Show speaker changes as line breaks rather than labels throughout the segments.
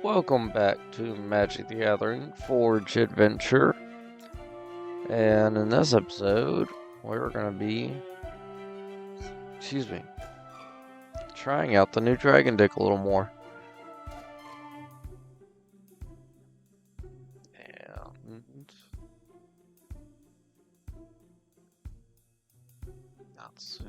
Welcome back to Magic the Gathering Forge Adventure. And in this episode, we're going to be, trying out the new Dragon deck a little more. And let's see.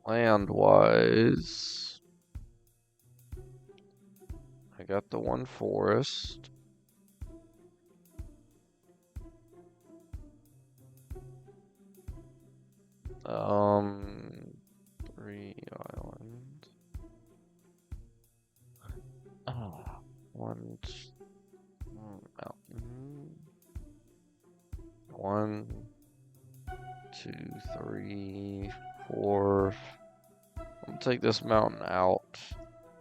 Land-wise, I got the one forest. Three islands. One mountain. 1, 2, 3, 4. I'm gonna take this mountain out.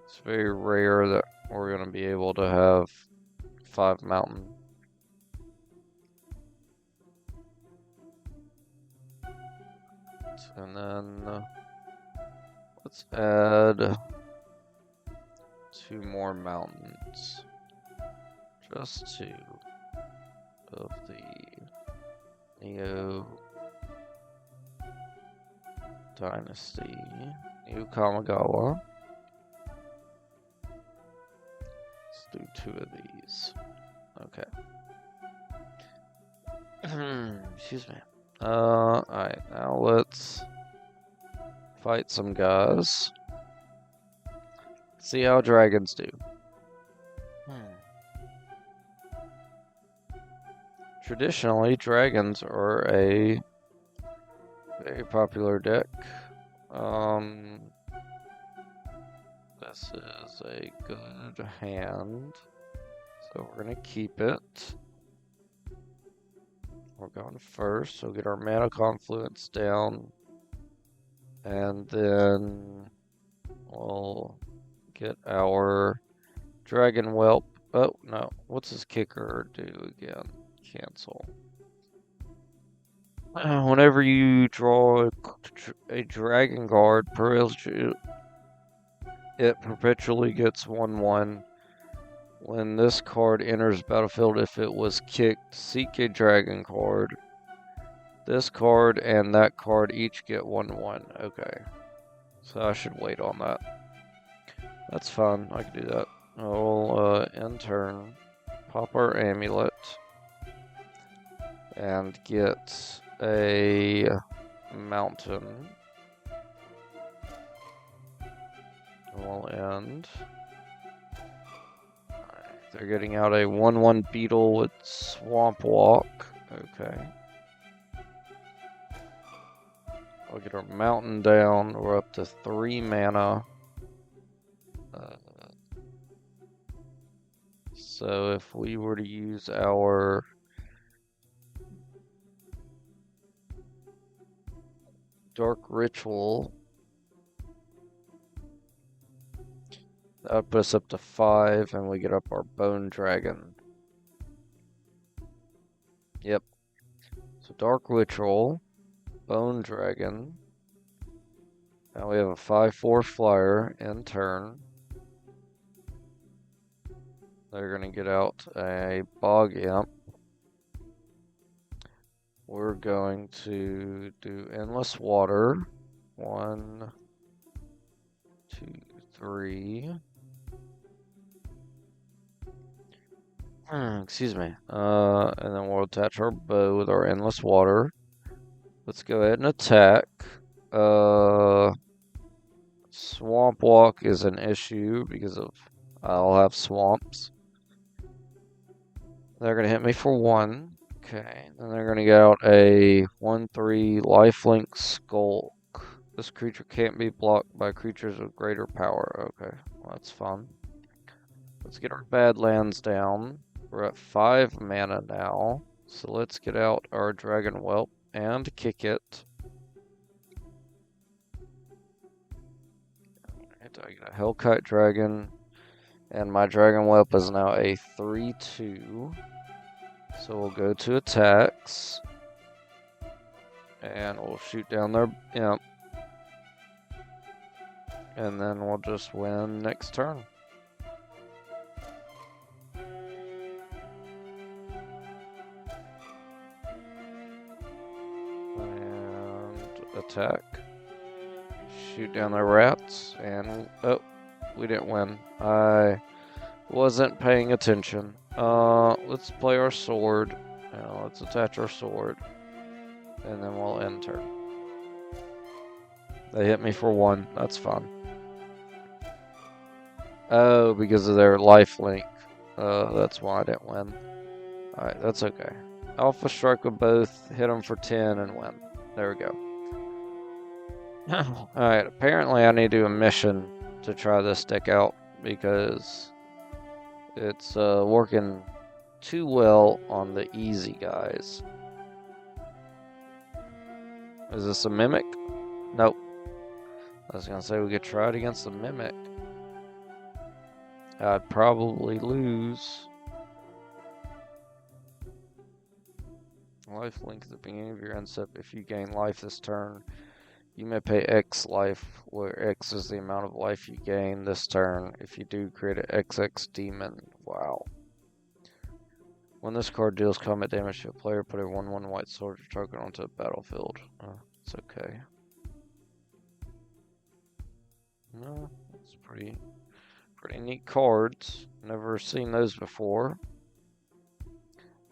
It's very rare that we're gonna be able to have 5 mountain. And then let's add 2 more mountains. Just 2 of the Neo Dynasty, New Kamigawa. Let's do 2 of these. Okay. Excuse me. Alright, now let's fight some guys. See how dragons do. Traditionally, dragons are a very popular deck. This is a good hand, so we're gonna keep it. We're going first, so get our mana confluence down, and then we'll get our dragon whelp. Oh no, what's his kicker do again? Cancel. Whenever you draw a dragon card, it perpetually gets 1/1. When this card enters battlefield, if it was kicked, seek a dragon card. This card and that card each get 1/1. Okay. So I should wait on that. That's fine. I can do that. I'll end turn, pop our amulet, and get a mountain. We'll end. Right, they're getting out a 1/1 beetle with Swamp Walk. Okay. I'll get our mountain down. We're up to 3 mana. So if we were to use our Dark Ritual, that would put us up to 5, and we get up our Bone Dragon. Yep. So Dark Ritual, Bone Dragon. Now we have a 5/4 flyer in turn. They're going to get out a Bog Imp. We're going to do Endless Water. 1, 2, 3. Excuse me. And then we'll attach our bow with our Endless Water. Let's go ahead and attack. Swamp Walk is an issue because I'll have swamps. They're going to hit me for 1. Okay, then they're going to get out a 1/3 lifelink Skulk. This creature can't be blocked by creatures with greater power. Okay, well, that's fun. Let's get our Badlands down. We're at 5 mana now. So let's get out our Dragon Whelp and kick it. Alright, I got a Hellkite Dragon. And my Dragon Whelp is now a 3/2. So we'll go to attacks. And we'll shoot down their imp. And then we'll just win next turn. And attack. Shoot down their rats. And, oh, we didn't win. I wasn't paying attention. Let's play our sword. Let's attach our sword. And then we'll end turn. They hit me for 1. That's fun. Oh, because of their life link. That's why I didn't win. Alright, that's okay. Alpha strike with both, hit them for 10 and win. There we go. Alright, apparently I need to do a mission to try this deck out because it's working too well on the easy guys. Is this a Mimic? Nope. I was gonna say we could try it against the Mimic. I'd probably lose. Life link at the beginning of your end step. If you gain life this turn, you may pay X life, where X is the amount of life you gain this turn. If you do, create an XX demon. Wow. When this card deals combat damage to a player, put a 1/1 white soldier token onto the battlefield. It's okay. No, it's pretty neat cards. Never seen those before.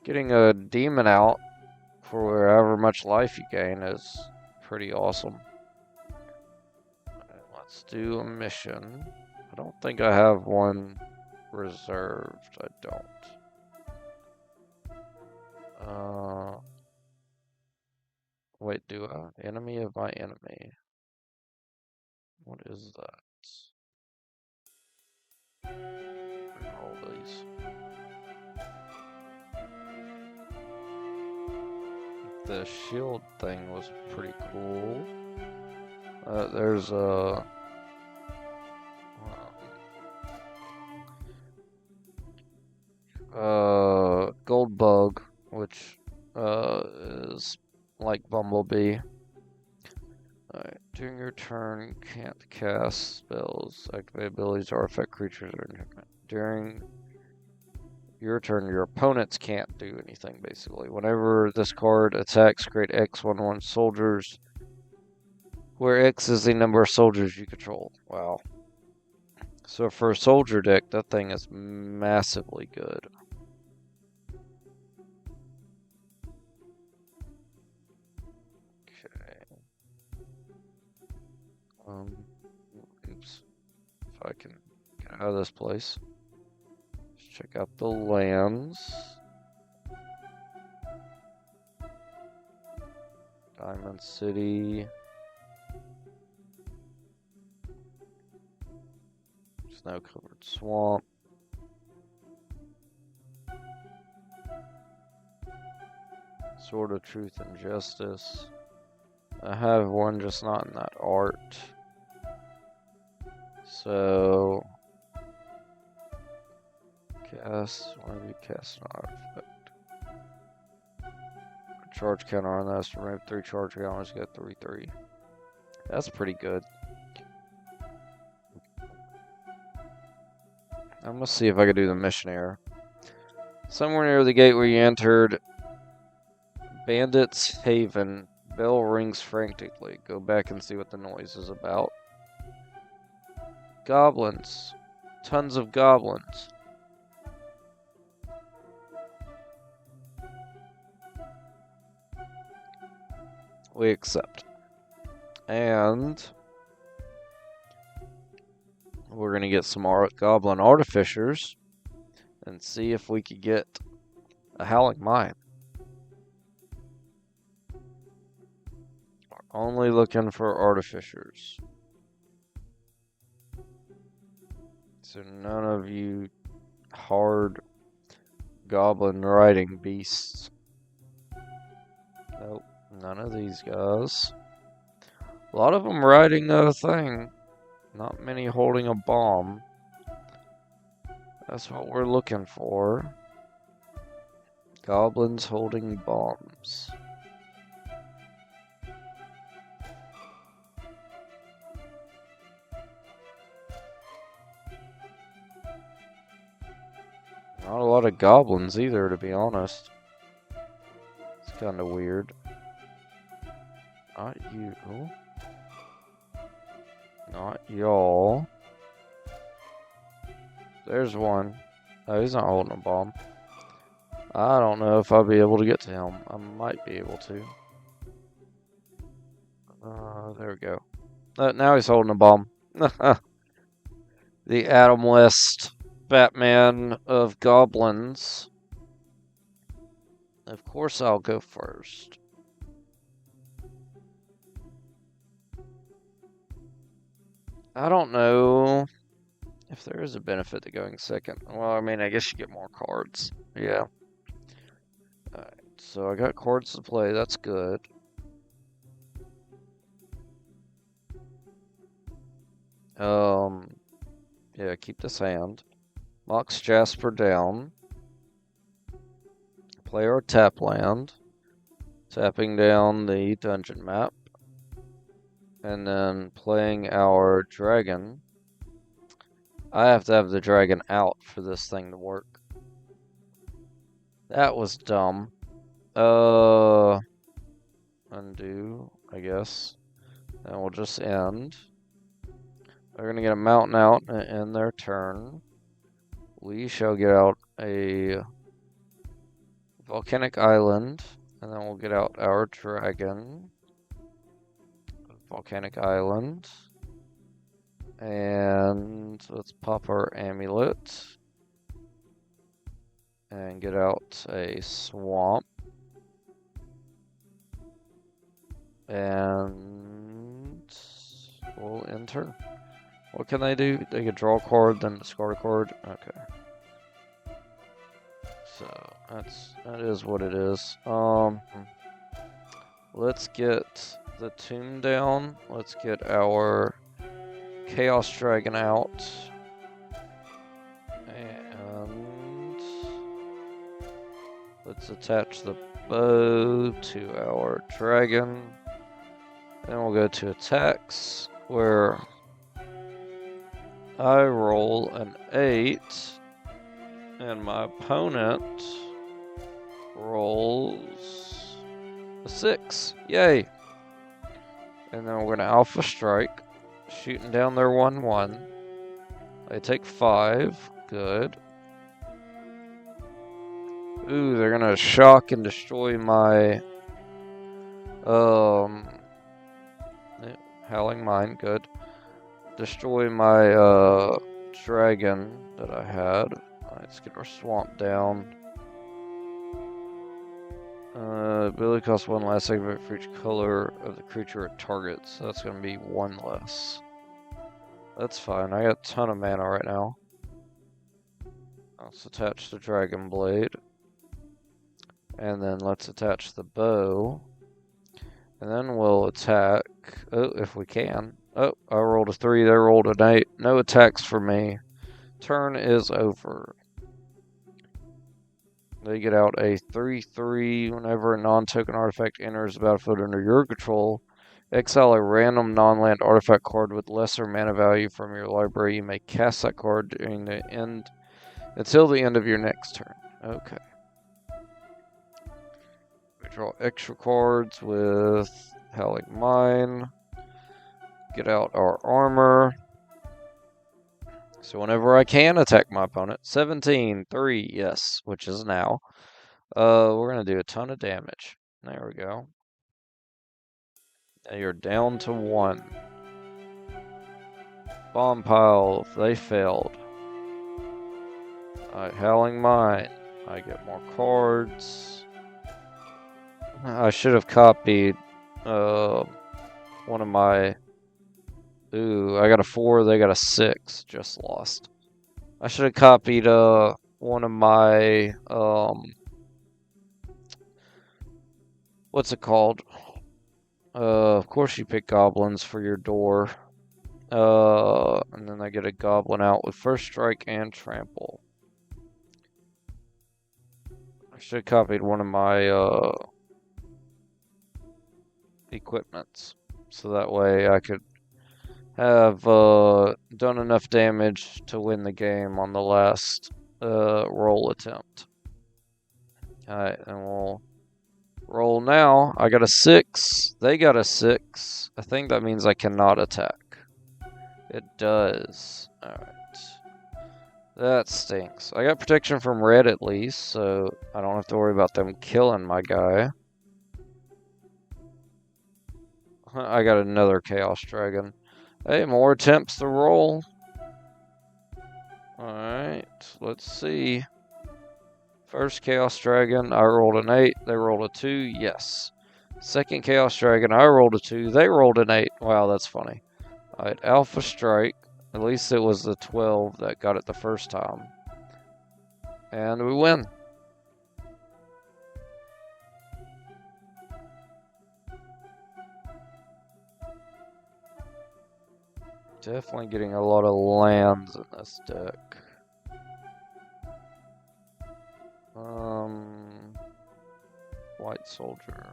Getting a demon out for however much life you gain is pretty awesome. Right, let's do a mission. I don't think I have one reserved. I don't. Wait, do I? Enemy of my enemy. What is that? All these. The shield thing was pretty cool. There's a gold bug, which is like Bumblebee. Alright, during your turn, you can't cast spells, activate abilities, or affect creatures. During your turn, your opponents can't do anything, basically. Whenever this card attacks, create X11 soldiers, where X is the number of soldiers you control. Wow. So for a soldier deck, that thing is massively good. Okay. Oops. If I can get out of this place. Let's check out the lands. Diamond City. Snow-covered swamp. Sword of Truth and Justice. I have one, just not in that art. So, cast, whenever you cast an artifact. Charge counter on this, remove 3 charge counters, get 3/3. That's pretty good. I'm gonna see if I can do the missionary. Somewhere near the gate where you entered, Bandit's Haven, bell rings frantically. Go back and see what the noise is about. Goblins. Tons of goblins. We accept. And we're going to get some goblin artificers and see if we could get a Howling Mine. We're only looking for artificers. So none of you hard goblin riding beasts. Nope, none of these guys. A lot of them riding a thing. Not many holding a bomb. That's what we're looking for. Goblins holding bombs. Not a lot of goblins either, to be honest. It's kind of weird. Not you. Not y'all. There's one. Oh, he's not holding a bomb. I don't know if I'll be able to get to him. I might be able to. There we go. Now he's holding a bomb. The Adam West Batman of goblins. Of course I'll go first. I don't know if there is a benefit to going second. Well, I mean, I guess you get more cards. Yeah. Alright, so I got cards to play. That's good. Yeah, keep this hand. Mox Jasper down. Play our tap land. Tapping down the dungeon map. And then playing our dragon. I have to have the dragon out for this thing to work. That was dumb. Undo, I guess. And we'll just end. They're going to get a mountain out and end their turn. We shall get out a volcanic island. And then we'll get out our dragon. Volcanic island. And let's pop our amulet. And get out a swamp. And we'll end turn. What can they do? They can draw a card, then discard a card. Okay. So that is what it is. Let's get the tomb down. Let's get our Chaos Dragon out. And let's attach the bow to our dragon. Then we'll go to attacks, where I roll an 8, and my opponent rolls a 6. Yay! And then we're going to Alpha Strike, shooting down their 1/1. They take 5. Good. Ooh, they're going to shock and destroy my Howling Mine. Good. Destroy my dragon that I had. Let's get our swamp down. Ability costs 1 less segment for each color of the creature it targets. So that's going to be 1 less. That's fine. I got a ton of mana right now. Let's attach the Dragon Blade. And then let's attach the bow. And then we'll attack. Oh, if we can. Oh, I rolled a 3. They rolled an 8. No attacks for me. Turn is over. They get out a 3/3. Whenever a non-token artifact enters the battlefield under your control, exile a random non-land artifact card with lesser mana value from your library. You may cast that card during the end until the end of your next turn. Okay. We draw extra cards with Howling Mine. Get out our armor. So whenever I can attack my opponent, 17/3, yes, which is now. We're gonna do a ton of damage. There we go. Now you're down to 1. Bomb pile, they failed. Alright, Howling Mine. I get more cards. I should have copied one of my... Ooh, I got a 4, they got a 6. Just lost. I should have copied one of my what's it called? Of course you pick goblins for your door. And then I get a goblin out with first strike and trample. I should have copied one of my equipments, so that way I could have done enough damage to win the game on the last roll attempt. Alright, and we'll roll now. I got a 6. They got a 6. I think that means I cannot attack. It does. Alright. That stinks. I got protection from red at least, so I don't have to worry about them killing my guy. I got another Chaos Dragon. Hey, more attempts to roll. Alright, let's see. First Chaos Dragon, I rolled an 8. They rolled a 2. Yes. Second Chaos Dragon, I rolled a 2. They rolled an 8. Wow, that's funny. Alright, Alpha Strike. At least it was the 12 that got it the first time. And we win. Definitely getting a lot of lands in this deck. White Soldier.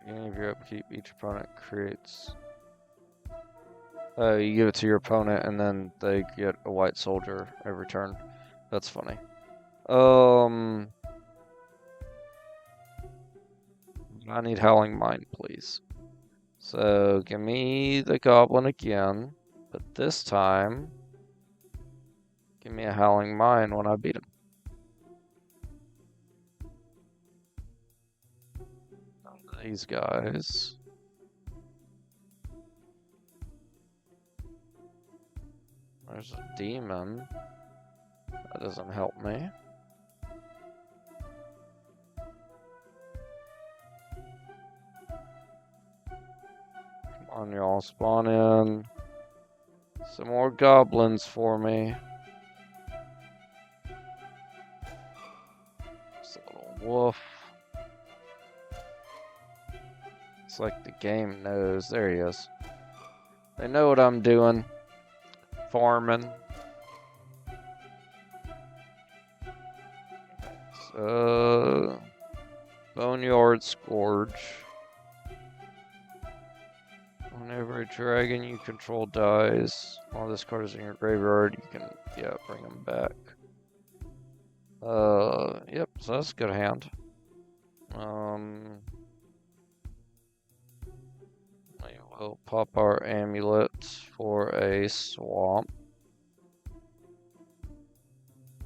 Beginning of your upkeep, each opponent creates... you give it to your opponent and then they get a White Soldier every turn. That's funny. I need Howling Mine, please. So, give me the Goblin again, but this time, give me a Howling Mine when I beat him. These guys. There's a demon. That doesn't help me. Come on, y'all, spawn in. Some more goblins for me. Just a little wolf. It's like the game knows. There he is. They know what I'm doing. Farming. Boneyard Scourge. Whenever a dragon you control dies, while this card is in your graveyard, you can, bring him back. Yep, so that's a good hand. We'll pop our amulet for a swamp.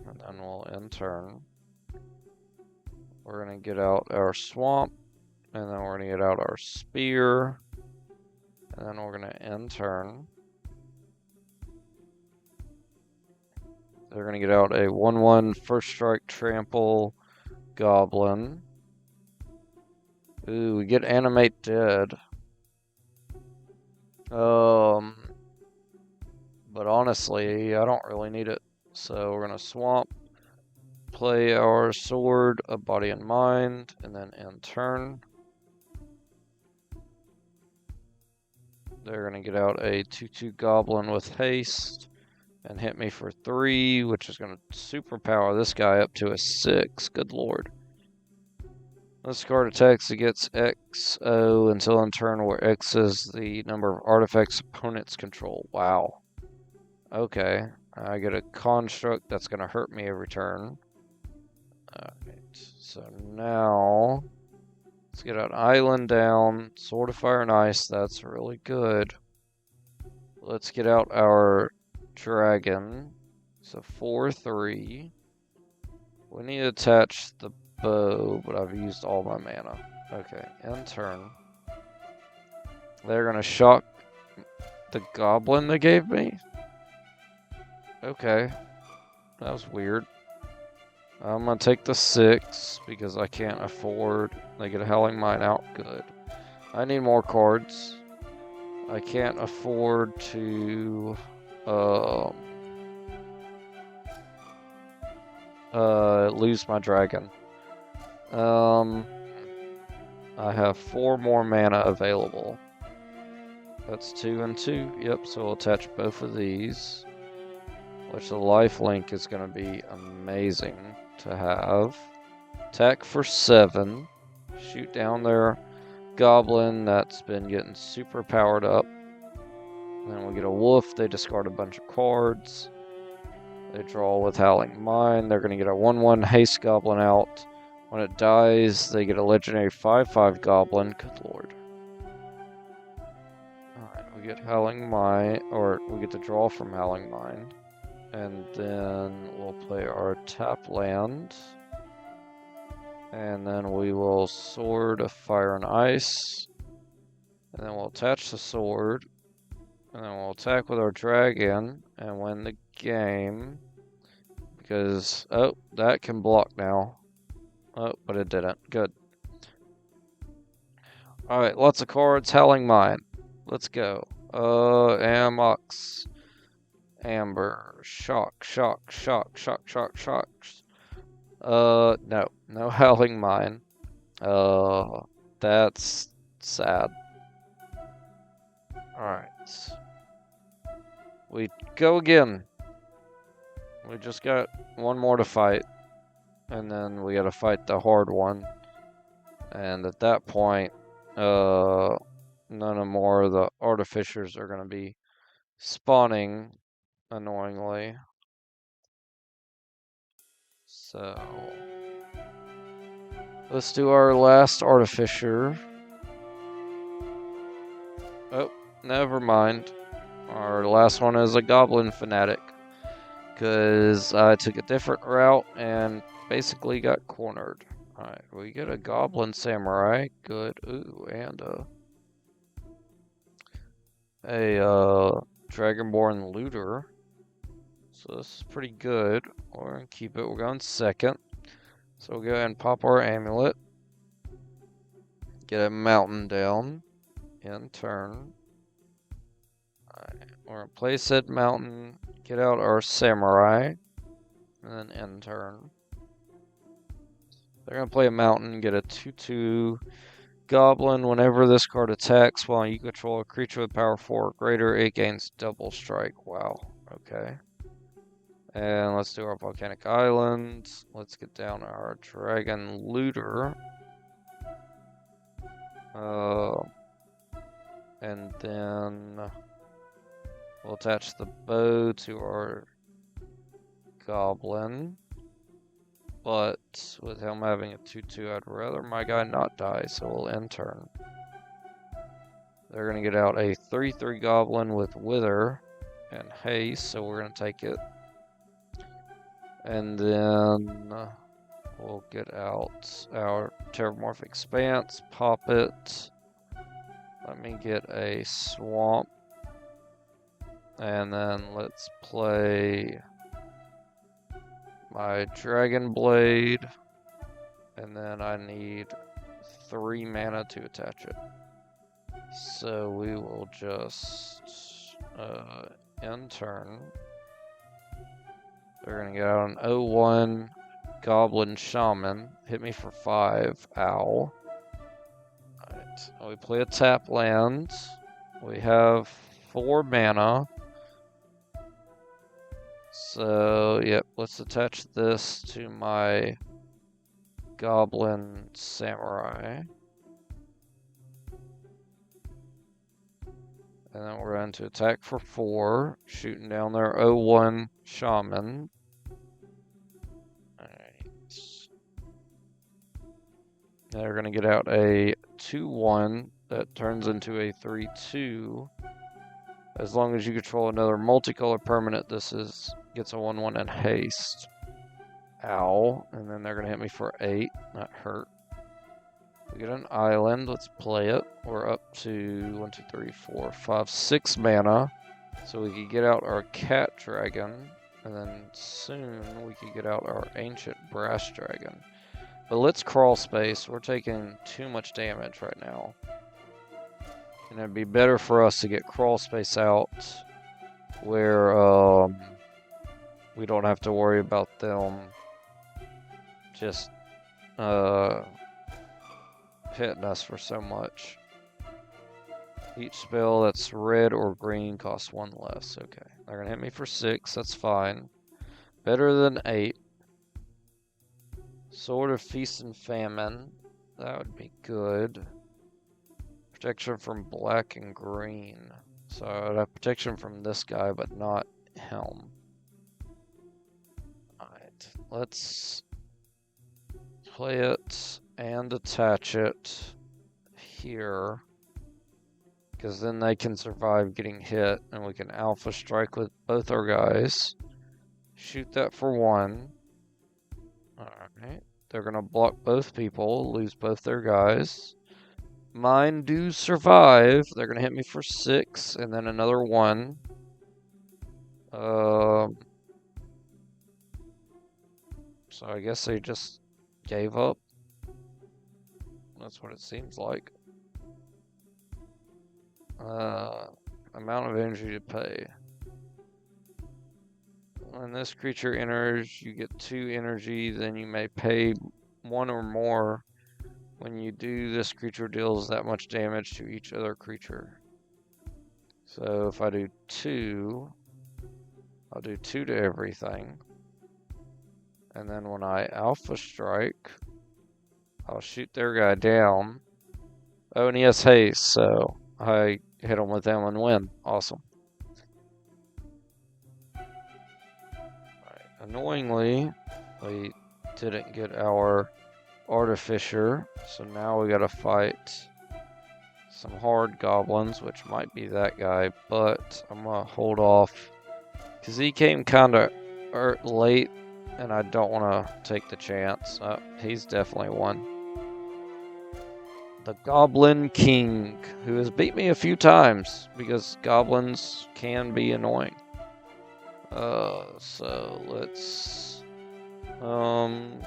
And then we'll end turn. We're going to get out our swamp. And then we're going to get out our spear. And then we're going to end turn. They're going to get out a 1/1 first strike trample goblin. Ooh, we get animate dead. But honestly, I don't really need it. So we're going to swamp, play our sword, a body and mind, and then end turn. They're going to get out a 2/2 goblin with haste and hit me for 3, which is going to superpower this guy up to a 6. Good lord. This card attacks against XO until in turn where X is the number of artifacts opponents control. Wow. Okay. I get a construct that's going to hurt me every turn. Alright. So now, let's get an island down. Sword of Fire and Ice. That's really good. Let's get out our dragon. So 4/3. We need to attach the bow, but I've used all my mana. Okay, end turn. They're gonna shock the goblin they gave me? Okay. That was weird. I'm gonna take the 6 because I can't afford. They get a Howling Mine out. Good. I need more cards. I can't afford to lose my dragon. I have 4 more mana available. That's 2 and 2. Yep, so we'll attach both of these. which the lifelink is going to be amazing to have. Attack for 7. Shoot down their goblin that's been getting super powered up. Then we get a wolf. They discard a bunch of cards. They draw with Howling Mine. They're going to get a 1/1 haste goblin out. When it dies, they get a legendary 5/5 goblin. Good lord. Alright, we get Howling Mine, or we get the draw from Howling Mine. And then we'll play our tap land. And then we will Sword of Fire and Ice. And then we'll attach the sword. And then we'll attack with our dragon and win the game. Because, oh, that can block now. Oh, but it didn't. Good. Alright, lots of cards. Howling Mine. Let's go. Amox. Amber. Shock. No. No Howling Mine. That's sad. Alright. We go again. We just got one more to fight. And then we gotta fight the hard one. And at that point, none of more of the artificers are gonna be spawning annoyingly. So let's do our last artificer. Oh, never mind. Our last one is a goblin fanatic. Because I took a different route and basically got cornered. Alright, we get a goblin samurai. Good. Ooh, and a dragonborn looter. So this is pretty good. We're going to keep it. We're going second. So we'll go ahead and pop our amulet. Get a mountain down. In turn. Alright, we're going to place said mountain. Get out our samurai. And then end turn. They're going to play a mountain. Get a 2/2 goblin. Whenever this card attacks while you control a creature with power 4 or greater, it gains double strike. Wow. Okay. And let's do our volcanic island. Let's get down our dragon looter. And then we'll attach the bow to our goblin. But with him having a 2/2, I'd rather my guy not die, so we'll end turn. They're going to get out a 3/3 goblin with wither and haste, so we're going to take it. And then we'll get out our Terramorphic Expanse, pop it. Let me get a swamp. And then let's play my Dragon Blade. And then I need 3 mana to attach it. So we will just end turn. They're going to get out an 0/1 Goblin Shaman. Hit me for 5. Ow. Alright. We play a tap land. We have 4 mana. So, yep. Let's attach this to my Goblin Samurai. And then we're going to attack for 4. Shooting down their 0/1 Shaman. They're going to get out a 2/1 that turns into a 3/2. As long as you control another multicolor permanent, this gets a 1/1 and haste. Ow. And then they're going to hit me for 8. That hurt. We get an island. Let's play it. We're up to 1, 2, 3, 4, 5, 6 mana. So we could get out our cat dragon. And then soon we could get out our ancient brass dragon. But let's crawl space. We're taking too much damage right now. And it'd be better for us to get crawl space out where we don't have to worry about them just hitting us for so much. Each spell that's red or green costs 1 less. Okay, they're gonna hit me for 6. That's fine. Better than 8. Sword of Feast and Famine. That would be good. Protection from black and green. So I'd have protection from this guy, but not him. Alright, let's play it and attach it here. Because then they can survive getting hit, and we can alpha strike with both our guys. Shoot that for 1. Alright. They're going to block both people, lose both their guys. Mine do survive. They're going to hit me for 6, and then another 1. So I guess they just gave up. That's what it seems like. Amount of energy to pay. When this creature enters, you get 2 energy, then you may pay 1 or more. When you do, this creature deals that much damage to each other creature. So if I do 2, I'll do 2 to everything. And then when I alpha strike, I'll shoot their guy down. Oh, and he has haste, so I hit him with them and win. Awesome. Right. Annoyingly, we didn't get our Artificer, so now we gotta fight some hard goblins, which might be that guy, but I'm gonna hold off because he came kind of late, and I don't want to take the chance. He's definitely one. The Goblin King, who has beat me a few times because goblins can be annoying. So let's I'm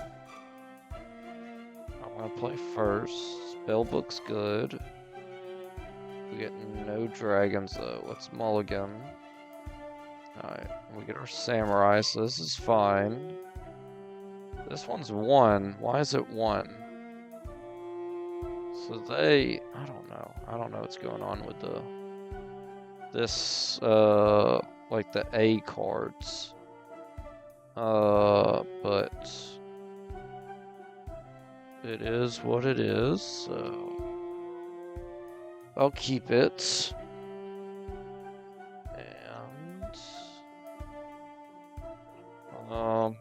gonna play first. Spellbook's good. We get no dragons though. Let's mulligan. Alright, we get our samurai, so this is fine. This one's 1. Why is it 1? So they, I don't know what's going on with this, like the A cards. But it is what it is, so I'll keep it. And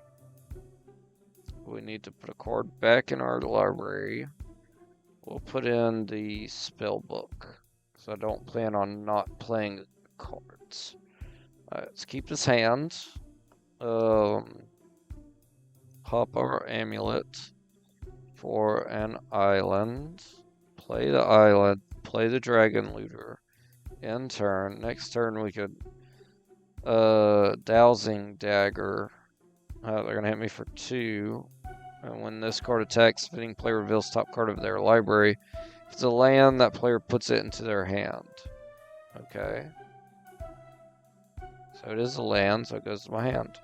we need to put a card back in our library. We'll put in the spell book, because I don't plan on not playing cards. Alright, let's keep this hand. Pop our amulet for an island. Play the island. Play the dragon looter. End turn. Next turn we could dowsing dagger. They're gonna hit me for 2. And when this card attacks, fitting player reveals top card of their library. If it's a land, that player puts it into their hand. Okay. So it is a land, so it goes to my hand.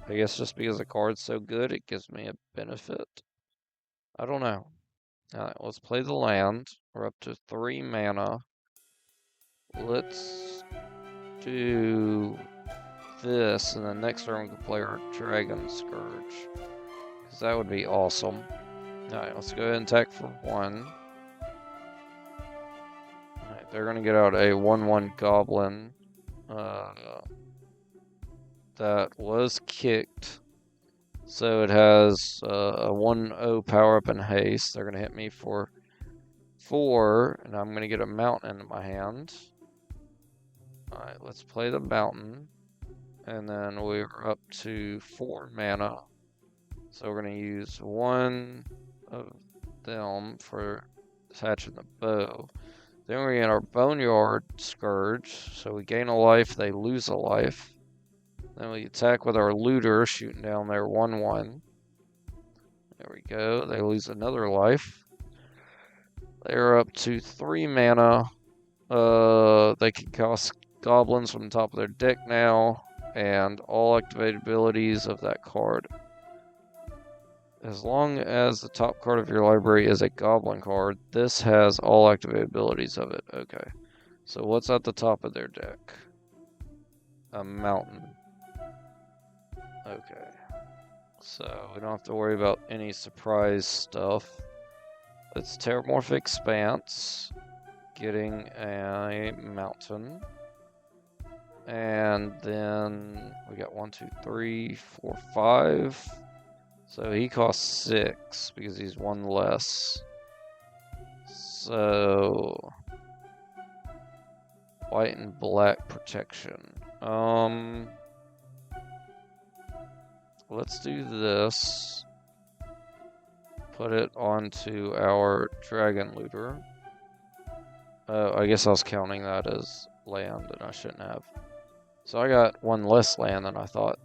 I guess just because the card's so good, it gives me a benefit. I don't know. Alright, let's play the land. We're up to 3 mana. Let's do this, and then next turn we can play our Dragon Scourge, because that would be awesome. Alright, let's go ahead and attack for 1. Alright, they're gonna get out a 1/1 goblin that was kicked, so it has a 1/0 power up and haste. They're gonna hit me for 4, and I'm gonna get a mountain in my hand. Alright, let's play the mountain. And then we're up to 4 mana. So we're going to use 1 of them for attaching the bow. Then we get our Boneyard Scourge. So we gain a life, they lose a life. Then we attack with our Looter, shooting down their 1/1. There we go. They lose another life. They're up to 3 mana. They can cast goblins from the top of their deck now. And all activated abilities of that card. as long as the top card of your library is a goblin card, this has all activated abilities of it. Okay. So what's at the top of their deck? A mountain. Okay. So we don't have to worry about any surprise stuff. It's Terramorphic Expanse, getting a mountain. And then we got 1, 2, 3, 4, 5. So he costs 6 because he's one less. So white and black protection. Let's do this. Put it onto our Dragon Looter. I guess I was counting that as land, and I shouldn't have. So I got one less land than I thought.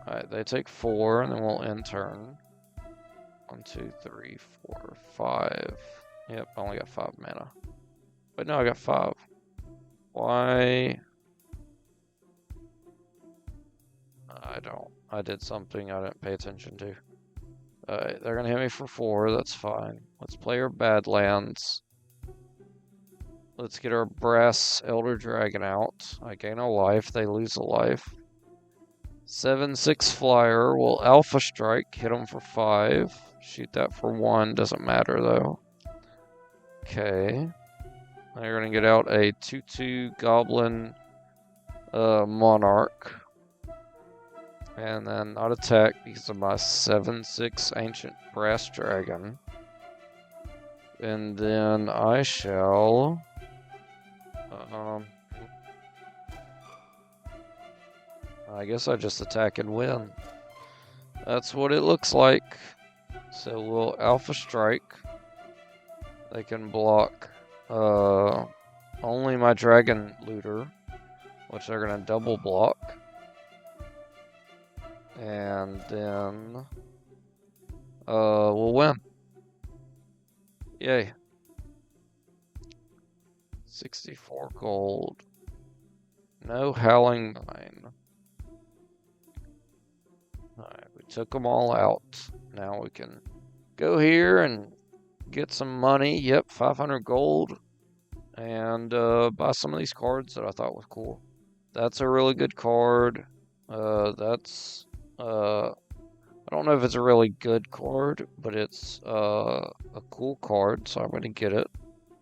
Alright, they take 4, and then we'll end turn. 1, 2, 3, 4, 5. Yep, I only got 5 mana. But no, I got 5. Why? I don't. I did something I didn't pay attention to. Alright, they're gonna hit me for 4, that's fine. Let's play our Badlands. Let's get our Brass Elder Dragon out. I gain a life, they lose a life. 7/6 flyer will Alpha Strike, hit them for 5. Shoot that for 1, doesn't matter though. Okay. They're gonna get out a 2/2 Goblin Monarch. And then not attack because of my 7/6 Ancient Brass Dragon. And then I shall... I guess I just attack and win. That's what it looks like. So we'll Alpha Strike. They can block only my Dragon Looter, which they're going to double block. And then we'll win. Yay. 64 gold. No Howling Mine. Alright, we took them all out. Now we can go here and get some money. Yep, 500 gold. And buy some of these cards that I thought was cool. That's a really good card. I don't know if it's a really good card, but it's a cool card, so I'm going to get it.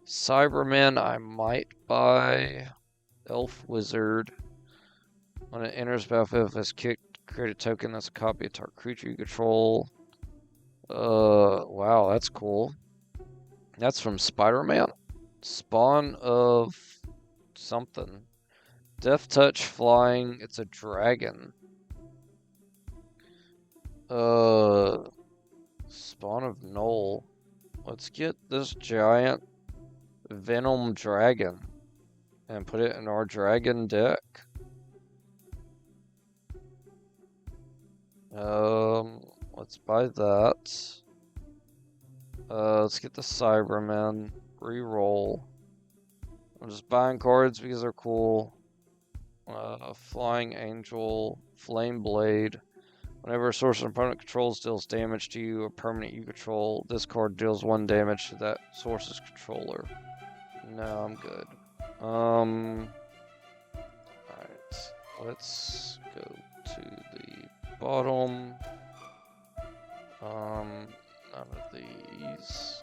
Cybermen, I might buy. Elf Wizard. When it enters battlefield, if it's kicked, create a token that's a copy of target creature you control. Wow, that's cool. That's from Spider-Man. Spawn of something. Death Touch flying. It's a dragon. Spawn of Knoll. Let's get this giant Venom Dragon and put it in our dragon deck. Let's buy that. Let's get the Cybermen. Reroll. I'm just buying cards because they're cool. Flying Angel. Flame Blade. Whenever a source an opponent controls deals damage to you, a permanent you control, this card deals 1 damage to that source's controller. No, I'm good. Alright. Let's go to the bottom. None of these.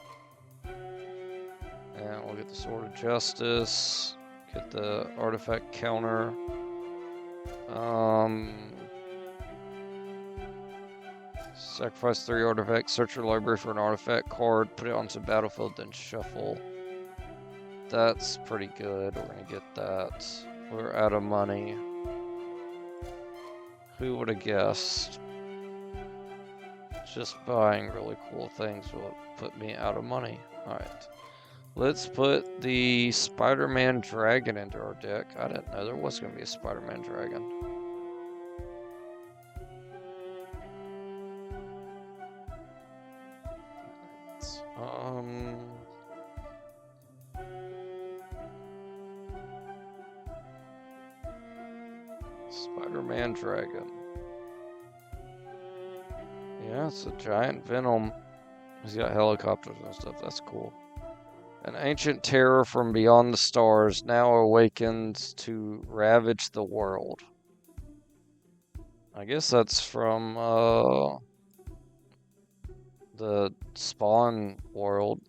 And we'll get the Sword of Justice. Get the artifact counter. Sacrifice 3 artifacts, search your library for an artifact card, put it onto the battlefield, then shuffle. That's pretty good. We're gonna get that. We're out of money. Who would have guessed? Just buying really cool things will put me out of money. Alright. Let's put the Spider-Man Dragon into our deck. I didn't know there was going to be a Spider-Man Dragon. Spider-Man Dragon. Yeah, it's a giant Venom. He's got helicopters and stuff. That's cool. An ancient terror from beyond the stars now awakens to ravage the world. I guess that's from the Spawn world,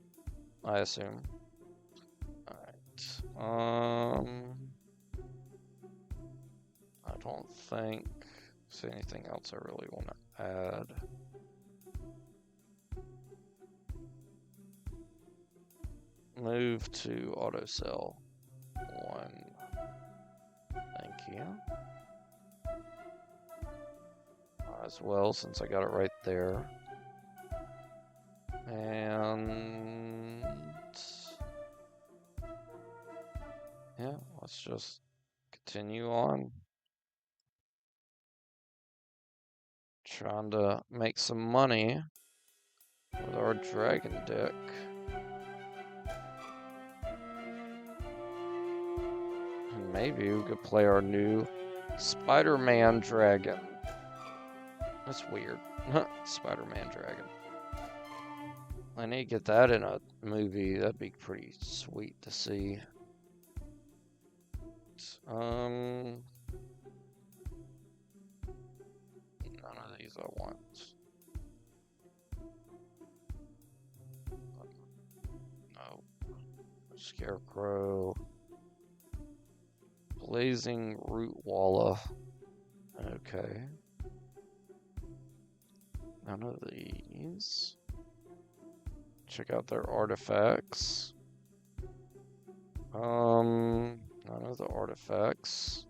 I assume. Alright. I don't think there's anything else I really want to add. Move to auto sell 1. Thank you. As well, since I got it right there. And yeah, let's just continue on. Trying to make some money with our dragon deck. And maybe we could play our new Spider-Man dragon. That's weird. Spider-Man dragon. I need to get that in a movie. That'd be pretty sweet to see. None of these I want. No. Scarecrow. Blazing Root Walla. Okay. None of these. Check out their artifacts. None of the artifacts.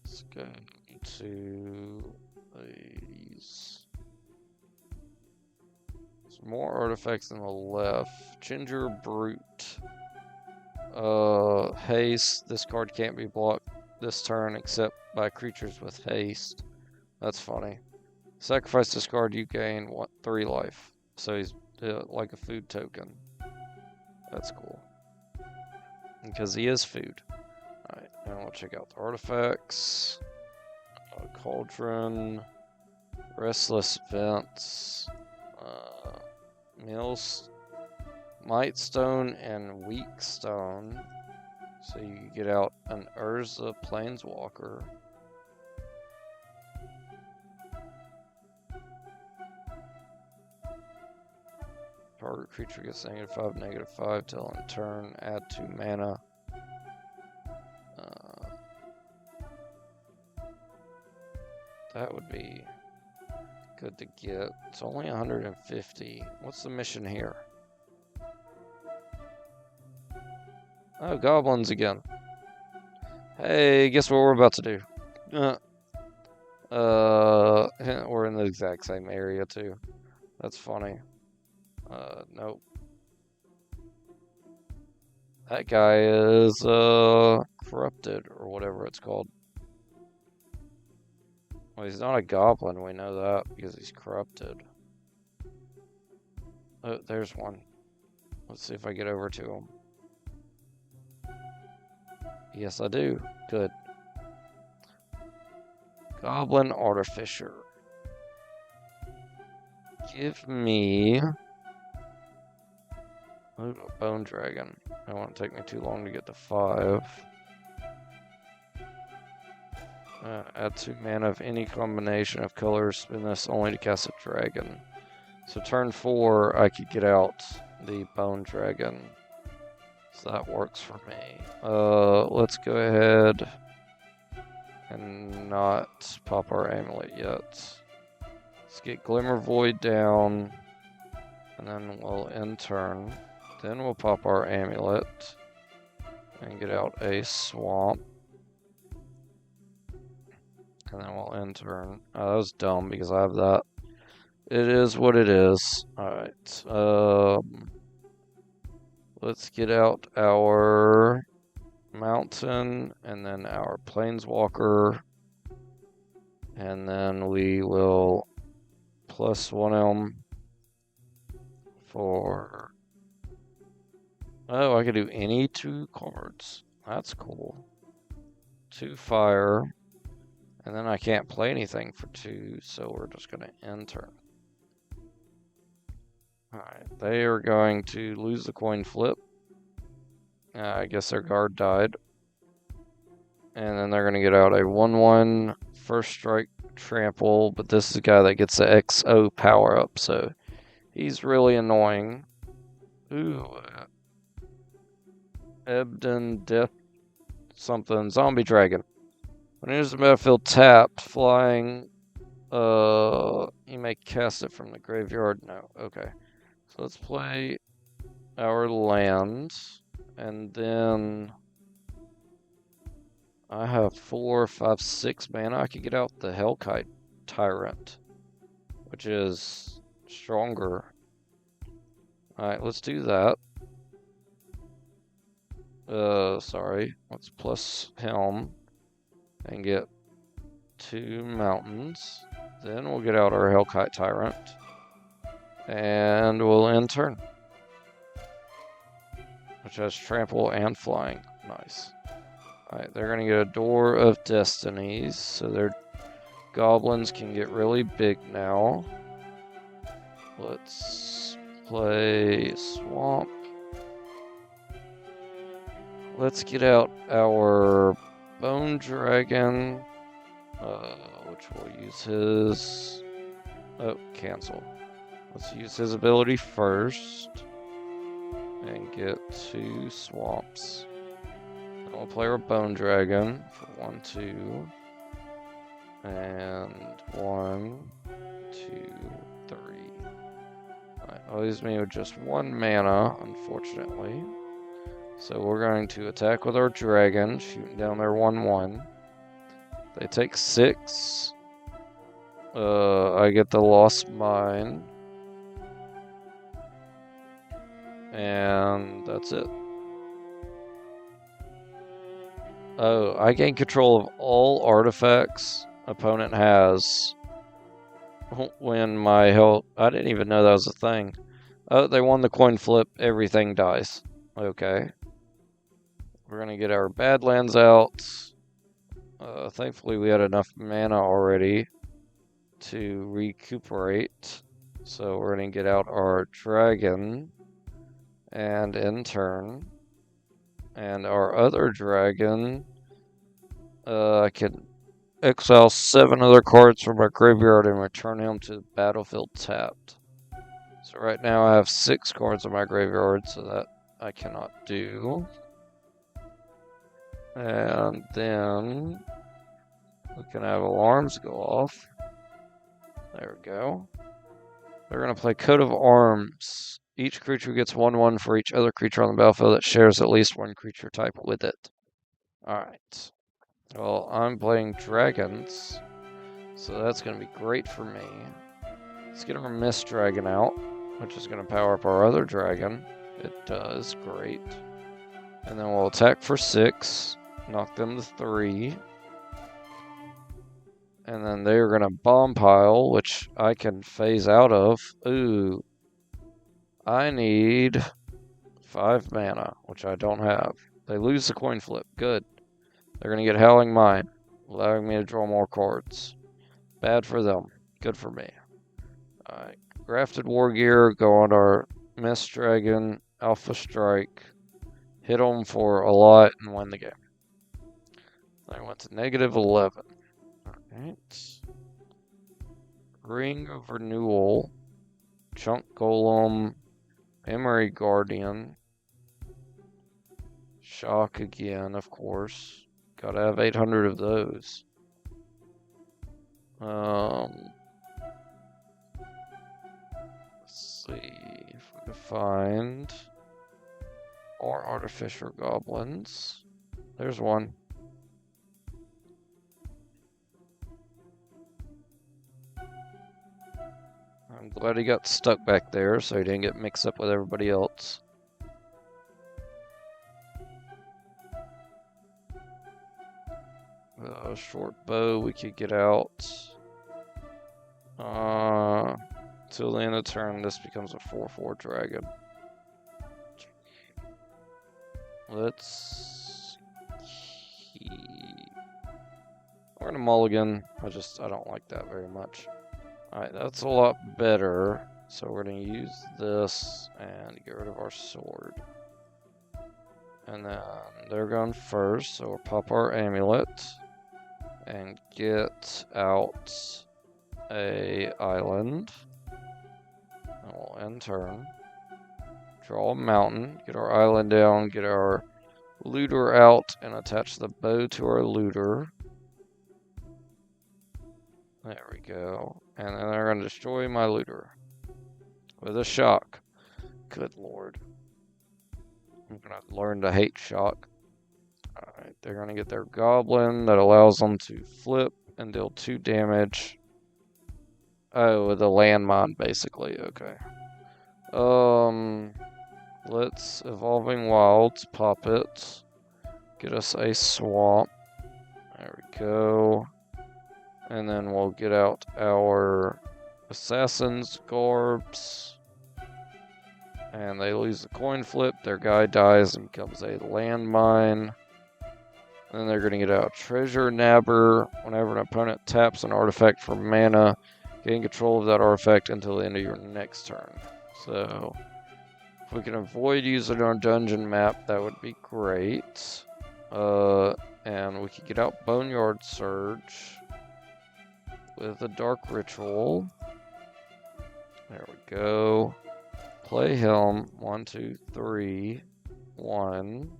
Let's go to these. There's more artifacts on the left. Ginger Brute. Haste. This card can't be blocked this turn except by creatures with haste. That's funny. Sacrifice this card, you gain 3 life. So he's like a food token. That's cool. Because he is food. Alright, now we'll check out the artifacts. Cauldron. Restless Vents. Mills. Might Stone and Weak Stone. So you get out an Urza Planeswalker. Target creature gets -5/-5 till in turn. Add 2 mana. That would be good to get. It's only 150. What's the mission here? Oh, goblins again. Hey, guess what we're about to do? We're in the exact same area too. That's funny. Nope. That guy is corrupted or whatever it's called. Well, he's not a goblin, we know that because he's corrupted. Oh, there's one. Let's see if I get over to him. Yes, I do. Good. Goblin Artificer. Give me... Ooh, a Bone Dragon. It won't take me too long to get to 5. Add 2 mana of any combination of colors. Spin this only to cast a dragon. So turn 4, I could get out the Bone Dragon. So that works for me. Let's go ahead and not pop our amulet yet. Let's get Glimmer Void down, and then we'll end turn. Then we'll pop our amulet and get out a swamp. And then we'll end turn. Oh, that was dumb because I have that. It is what it is. Alright. Let's get out our mountain and then our planeswalker. And then we will +1 them for... Oh, I could do any 2 cards. That's cool. 2 fire. And then I can't play anything for 2, so we're just going to end turn. Alright, they are going to lose the coin flip. I guess their guard died. And then they're going to get out a 1/1 first strike trample, but this is the guy that gets the XO power up, so he's really annoying. Ooh. Ebden Death something. Zombie Dragon. When it enters the battlefield tapped, flying, you may cast it from the graveyard. No, okay. So let's play our land, and then I have 4, 5, 6 mana. I could get out the Hellkite Tyrant, which is stronger. Alright, let's do that. Sorry. Let's plus Helm and get 2 mountains. Then we'll get out our Hellkite Tyrant. And we'll end turn. Which has trample and flying. Nice. Alright, they're going to get a Door of Destinies. So their goblins can get really big now. Let's play Swamp. Let's get out our Bone Dragon, which will use his... Oh, cancel. Let's use his ability first and get 2 swamps. Then we'll play our Bone Dragon for 1, 2, and 1, 2, 3. Alright, leaves me with just 1 mana, unfortunately. So we're going to attack with our dragon, shooting down their 1/1. They take 6. I get the Lost Mine. And that's it. Oh, I gain control of all artifacts opponent has when my health... I didn't even know that was a thing. Oh, they won the coin flip. Everything dies. Okay. We're going to get our Badlands out. Thankfully, we had enough mana already to recuperate. So we're going to get out our dragon and end turn. And our other dragon, I can exile 7 other cards from my graveyard and return him to the battlefield tapped. So right now I have 6 cards in my graveyard, so that I cannot do. And then we can have alarms go off. There we go. They're going to play Coat of Arms. Each creature gets 1/1 for each other creature on the battlefield that shares at least 1 creature type with it. Alright. Well, I'm playing dragons, so that's going to be great for me. Let's get our Mist Dragon out, which is going to power up our other dragon. It does. Great. And then we'll attack for 6. Knock them to 3. And then they're going to bomb pile, which I can phase out of. Ooh. I need 5 mana, which I don't have. They lose the coin flip. Good. They're going to get Howling Mine, allowing me to draw more cards. Bad for them. Good for me. Alright. Grafted War Gear, go on our Mist Dragon, Alpha Strike. Hit them for a lot and win the game. I went to -11. Alright. Ring of Renewal. Chunk Golem. Memory Guardian. Shock again, of course. Gotta have 800 of those. Let's see if we can find more Artificer Goblins. There's one. I'm glad he got stuck back there so he didn't get mixed up with everybody else. Short bow we could get out. Till the end of the turn, this becomes a 4/4 dragon. Let's keep... We're going to mulligan. I don't like that very much. Alright, that's a lot better. So we're going to use this and get rid of our sword. And then they're going first, so we'll pop our amulet and get out a island. And we'll end turn. Draw a mountain, get our island down, get our looter out, and attach the bow to our looter. There we go. And then they're going to destroy my looter with a shock. Good lord. I'm going to learn to hate shock. Alright, they're going to get their goblin that allows them to flip and deal 2 damage. Oh, with a landmine, basically. Okay. Let's Evolving Wilds pop it. Get us a swamp. There we go. And then we'll get out our assassin's garbs. And they lose the coin flip. Their guy dies and becomes a landmine. And then they're going to get out Treasure Nabber. Whenever an opponent taps an artifact for mana, gain control of that artifact until the end of your next turn. So, if we can avoid using our dungeon map, that would be great. And we could get out Boneyard Surge with a Dark Ritual. There we go. Play him. 1, 2, 3, 1.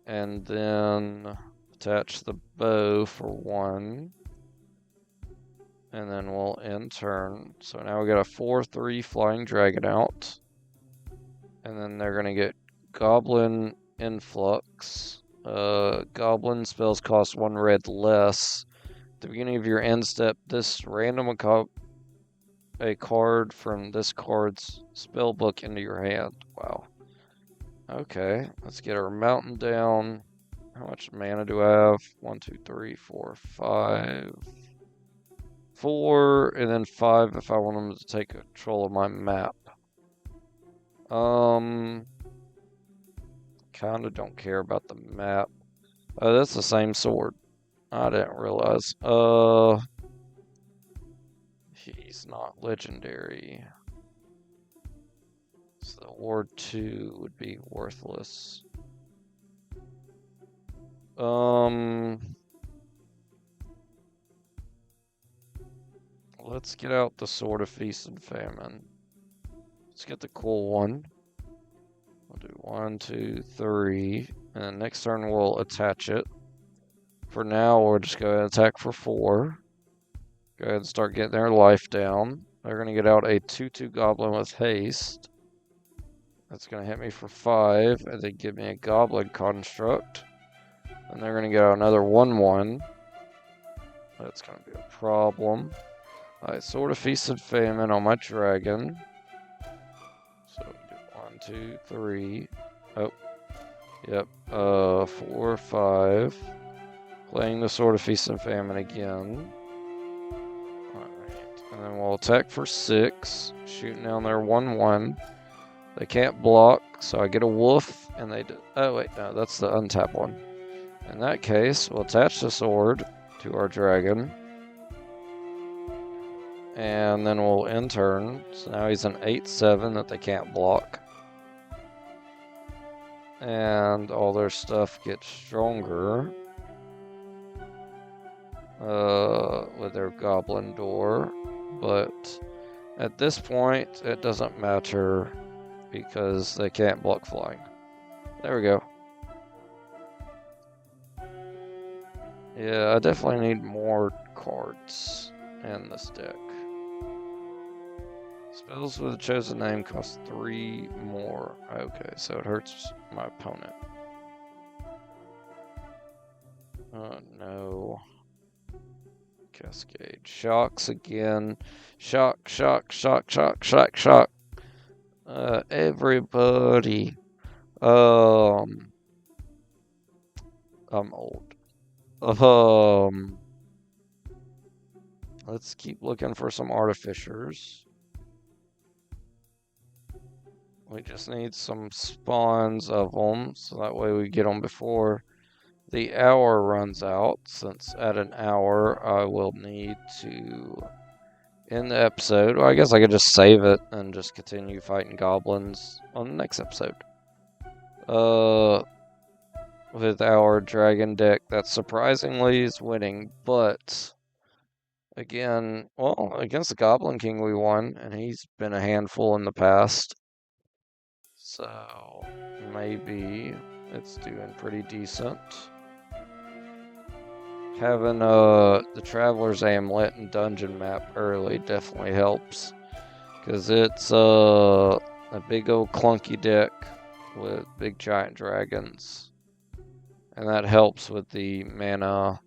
And then attach the bow for 1. And then we'll end turn. So now we got a 4/3 flying dragon out. And then they're going to get Goblin Influx. Goblin spells cost 1 red less. At the beginning of your end step, this random a card from this card's spell book into your hand. Wow. Okay, let's get our mountain down. How much mana do I have? 1, 2, 3, 4, 5. 4, and then 5 if I want them to take control of my map. Kinda don't care about the map. Oh, that's the same sword. I didn't realize. He's not legendary. So the Ward 2 would be worthless. Let's get out the Sword of Feast and Famine. Let's get the cool one. We'll do 1, 2, 3. And next turn we'll attach it. For now, we'll just go ahead and attack for 4. Go ahead and start getting their life down. They're going to get out a 2/2 goblin with haste. That's going to hit me for 5. And then give me a goblin construct. And they're going to get out another 1/1. That's going to be a problem. Alright, Sword of Feast and Famine on my dragon. So we do 1, 2, 3. Oh. Yep. 4, 5. Playing the Sword of Feast and Famine again. Alright. And then we'll attack for 6. Shooting down there 1/1. They can't block, so I get a wolf, and they do. Oh, wait, no, that's the untap one. In that case, we'll attach the sword to our dragon. And then we'll end turn. So now he's an 8/7 that they can't block. And all their stuff gets stronger. With their goblin door. But at this point, it doesn't matter because they can't block flying. There we go. Yeah, I definitely need more cards in this deck. Spells with a chosen name cost 3 more. Okay, so it hurts my opponent. Oh no. Cascade. Shocks again. Shock, shock, shock, shock, shock, shock. Everybody. I'm old. Let's keep looking for some artificers. We just need some spawns of them, so that way we get them before the hour runs out, since at an hour I will need to end the episode. Well, I guess I could just save it and just continue fighting goblins on the next episode. With our dragon deck that surprisingly is winning, but again, well, against the Goblin King we won, and he's been a handful in the past. So maybe it's doing pretty decent. Having the Traveler's Amulet and Dungeon Map early definitely helps, because it's a big old clunky deck with big giant dragons, and that helps with the mana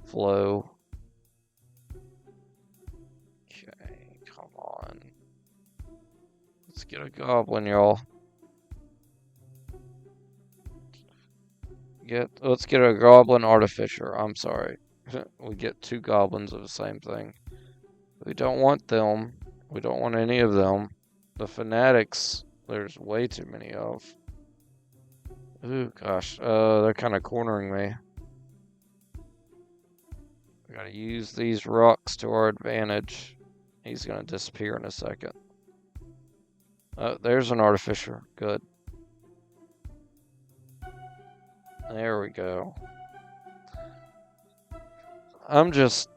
flow. Okay, come on. Let's get a goblin, y'all. Let's get a goblin artificer. I'm sorry. We get 2 goblins of the same thing. We don't want them. We don't want any of them. The fanatics, there's way too many of. Ooh, gosh. They're kind of cornering me. We gotta use these rocks to our advantage. He's gonna disappear in a second. There's an artificer. Good. There we go. I'm just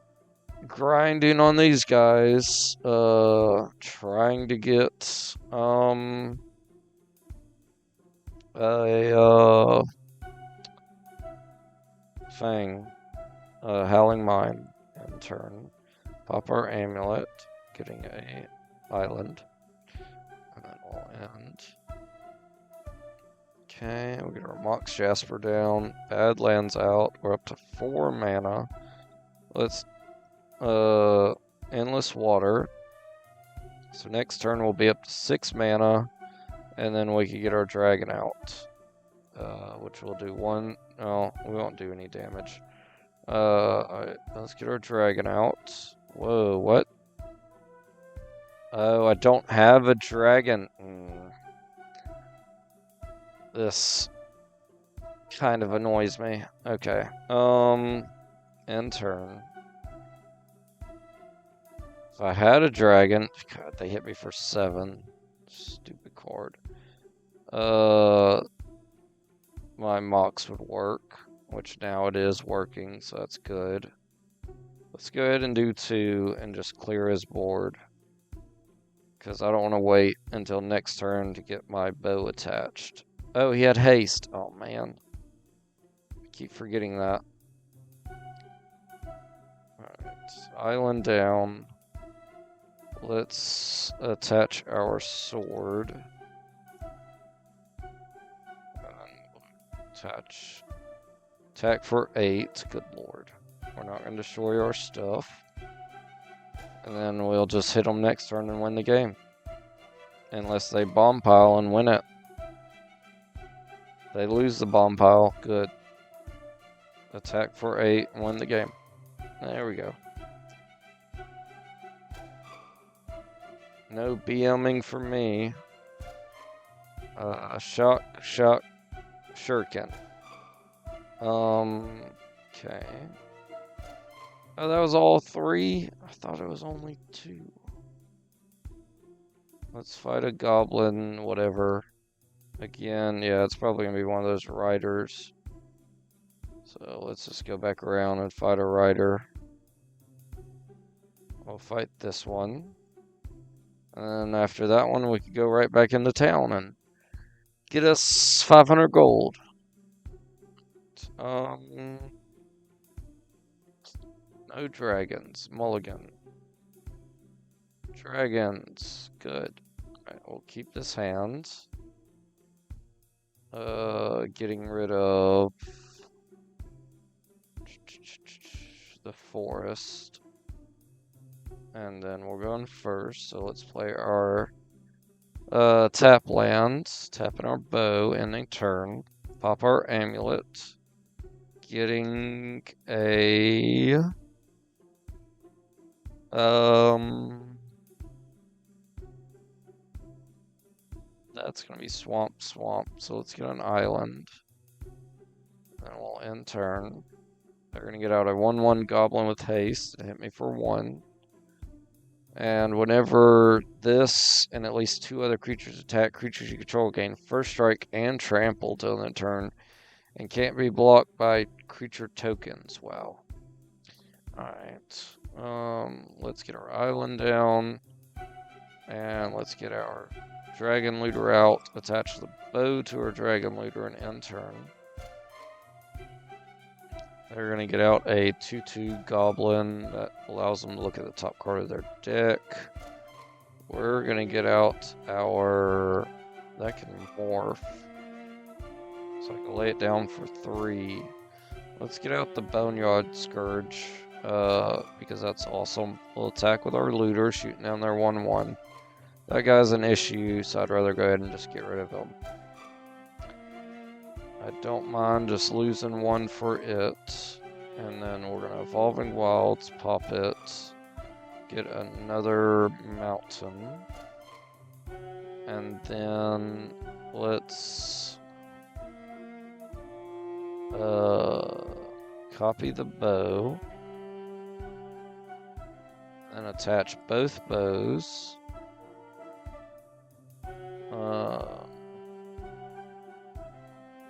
grinding on these guys, trying to get a thing, Howling Mine in turn. Pop our amulet, getting a island, and then we'll end. Okay, we get our Mox Jasper down, Badlands out. We're up to 4 mana. Let's Endless Water. So next turn we'll be up to 6 mana, and then we can get our dragon out, which will do 1. No, we won't do any damage. Alright, let's get our dragon out. Whoa, what? Oh, I don't have a dragon. This kind of annoys me. Okay. End turn. If I had a dragon, God, they hit me for 7. Stupid card. My Mox would work, which now it is working, so that's good. Let's go ahead and do 2 and just clear his board, because I don't want to wait until next turn to get my bow attached. Oh, he had haste. Oh, man. I keep forgetting that. Alright, island down. Let's attach our sword. Attach. Attack for 8. Good lord. We're not going to destroy our stuff. And then we'll just hit them next turn and win the game. Unless they bomb pile and win it. They lose the bomb pile. Good. Attack for 8 and win the game. There we go. No BMing for me. Shock, shuriken. Okay. Oh, that was all 3? I thought it was only 2. Let's fight a goblin, whatever. Again, yeah, it's probably going to be one of those riders. So let's just go back around and fight a rider. We'll fight this one. And then after that one, we could go right back into town and get us 500 gold. No dragons. Mulligan. Dragons. Good. Alright, we'll keep this hand. Getting rid of the forest. And then we're going first, so let's play our tap lands, tapping our bow, ending turn, pop our amulet, getting a that's gonna be swamp, so let's get an island. Then we'll end turn. They're going to get out a 1/1 goblin with haste and hit me for 1. And whenever this and at least 2 other creatures attack creatures you control, gain first strike and trample till end turn, and can't be blocked by creature tokens. Wow. Alright. Let's get our island down. And let's get our dragon looter out. Attach the bow to our dragon looter and end turn. They're going to get out a 2/2 goblin that allows them to look at the top card of their deck. We're going to get out our... That can morph. So I can lay it down for 3. Let's get out the Boneyard Scourge, because that's awesome. We'll attack with our looter, shooting down their 1/1. That guy's an issue, so I'd rather go ahead and just get rid of him. I don't mind just losing 1 for it. And then we're going to Evolving Wilds, pop it, get another mountain. And then let's copy the bow and attach both bows.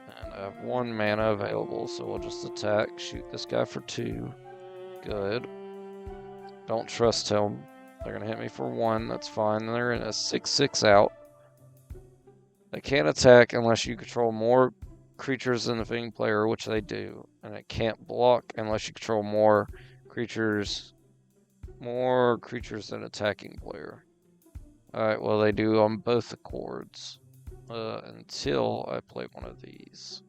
And I have 1 mana available, so we'll just attack, shoot this guy for 2. Good. Don't trust him. They're going to hit me for 1, that's fine. They're in a 6/6 out. They can't attack unless you control more creatures than the Fiend player, which they do. And it can't block unless you control more creatures than attacking player. Alright, well they do on both the chords. Until I play one of these.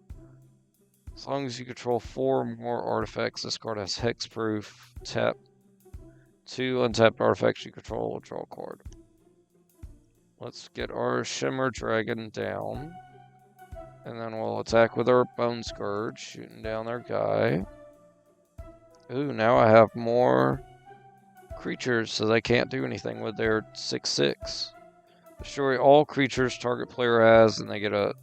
As long as you control 4 or more artifacts, this card has hexproof. Tap 2 untapped artifacts you control, draw a card. Let's get our Shimmer Dragon down. And then we'll attack with our Bone Scourge, shooting down their guy. Ooh, now I have more creatures, so they can't do anything with their 6/6. Destroy all creatures target player has, and they get a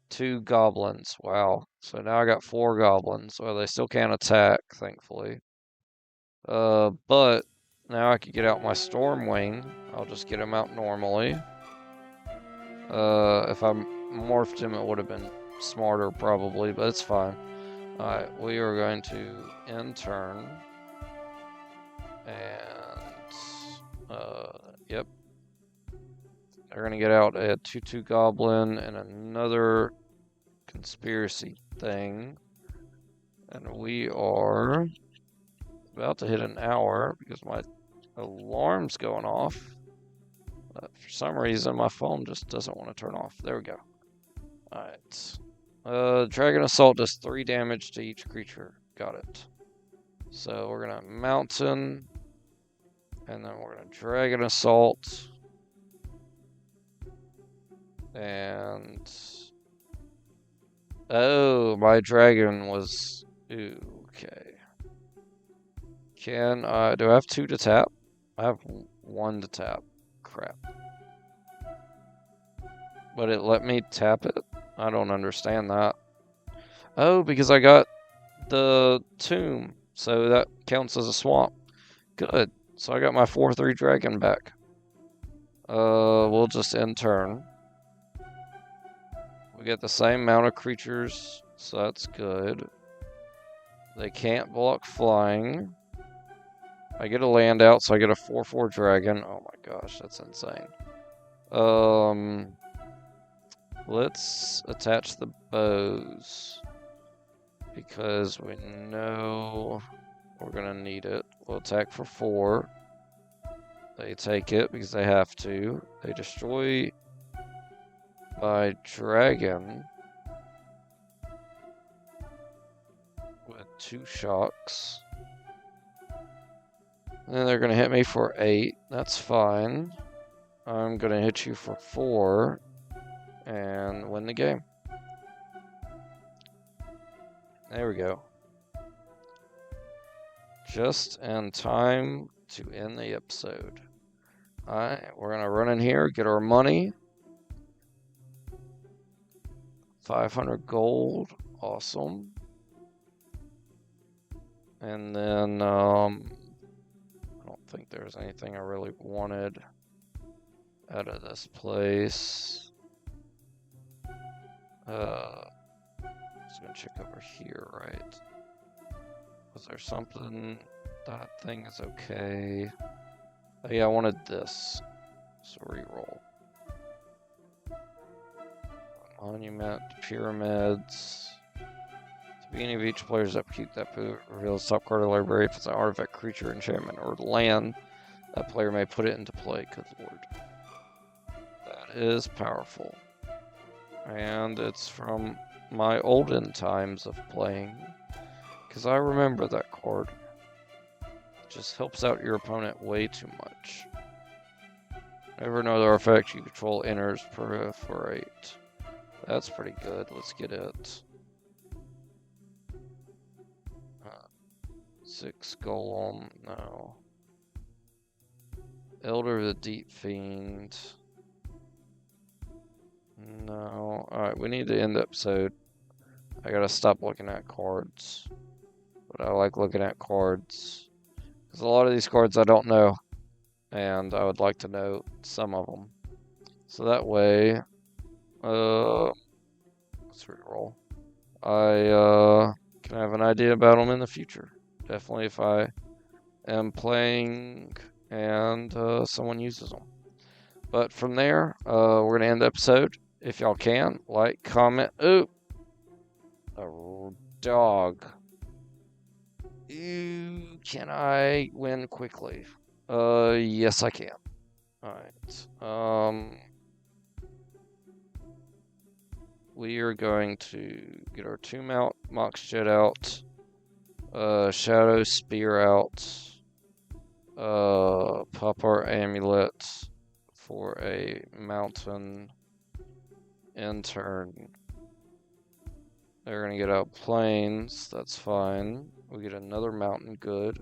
2 goblins. Wow. So now I got 4 goblins. Well, they still can't attack, thankfully. But now I could get out my Stormwing. I'll just get him out normally. If I morphed him, it would have been smarter probably, but it's fine. Alright, we are going to end turn. And, yep. They're going to get out a 2/2 goblin and another conspiracy thing. And we are about to hit an hour because my alarm's going off. But for some reason, my phone just doesn't want to turn off. There we go. Alright. Dragon Assault does 3 damage to each creature. Got it. So we're going to Mountain. And then we're going to Dragon Assault. And... Oh, my dragon was... Ooh, okay. Do I have 2 to tap? I have 1 to tap. Crap. But it let me tap it? I don't understand that. Oh, because I got the tomb. So that counts as a swamp. Good. So I got my 4/3 dragon back. We'll just end turn. We get the same amount of creatures, so that's good. They can't block flying. I get a land out, so I get a 4/4 dragon. Oh my gosh, that's insane. Let's attach the bows. Because we know we're gonna need it. We'll attack for 4. They take it because they have to. They destroy my dragon with 2 shocks. And then they're going to hit me for 8. That's fine. I'm going to hit you for 4 and win the game. There we go. Just in time to end the episode. Alright, we're going to run in here, get our money. 500 gold. Awesome. And then, I don't think there's anything I really wanted out of this place. Just gonna check over here, right? Was there something? That thing is okay. Oh yeah, I wanted this. So reroll. Monument, pyramids. At the beginning of each player's upkeep, that reveals top card of the library. If it's an artifact, creature, enchantment, or land, that player may put it into play. Good lord. That is powerful. And it's from my olden times of playing. Because I remember that card. It just helps out your opponent way too much. Whenever another effect you control enters, proliferate. That's pretty good. Let's get it. 6 Golem, no. Elder of the Deep Fiend. No. Alright, we need to end the episode. I gotta stop looking at cards. But I like looking at cards. Because a lot of these cards I don't know. And I would like to know some of them. So that way, let's reroll. I can have an idea about them in the future. Definitely if I am playing and someone uses them. But from there, we're going to end the episode. If y'all can, like, comment. Ooh, a dog. Ooh, can I win quickly? Yes I can. Alright, we are going to get our 2 Mox Jet out, Shadow Spear out, pop our Amulet for a Mountain Intern. They're gonna get out Plains, that's fine. We get another Mountain, good.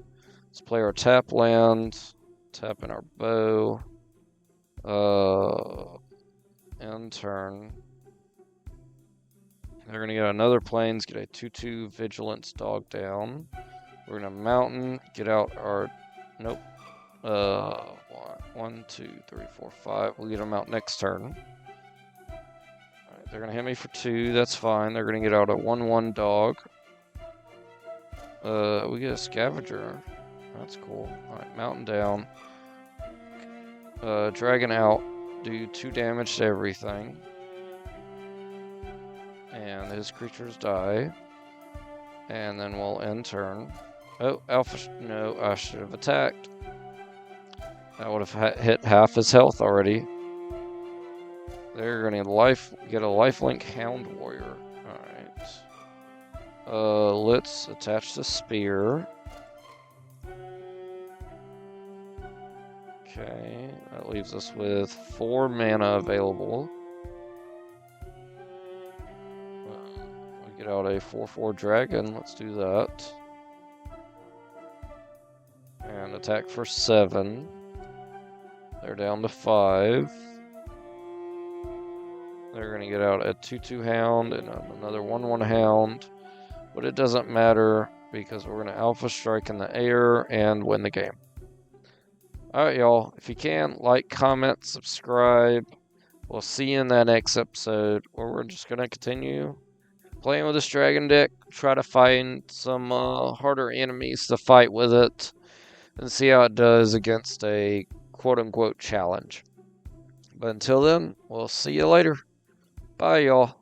Let's play our tap land, tap in our bow, Intern. They're going to get another Plains, get a 2/2 Vigilance dog down. We're going to Mountain, get out our... Nope. 1, 2, 3, 4, 5. We'll get them out next turn. Alright, they're going to hit me for 2. That's fine. They're going to get out a 1/1 dog. We get a Scavenger. That's cool. Alright, Mountain down. Dragon out. Do 2 damage to everything. And his creatures die. And then we'll end turn. Oh, Alpha. No, I should have attacked. That would have hit half his health already. They're going to get a lifelink Hound Warrior. Alright. Let's attach the spear. Okay, that leaves us with 4 mana available. We get out a 4/4 dragon. Let's do that. And attack for 7. They're down to 5. They're going to get out a 2/2 hound and another 1/1 hound. But it doesn't matter because we're going to Alpha Strike in the air and win the game. Alright, y'all. If you can, like, comment, subscribe. We'll see you in that next episode where we're just going to continue playing with this dragon deck. Try to find some harder enemies to fight with it. And see how it does against a quote-unquote challenge. But until then, we'll see you later. Bye, y'all.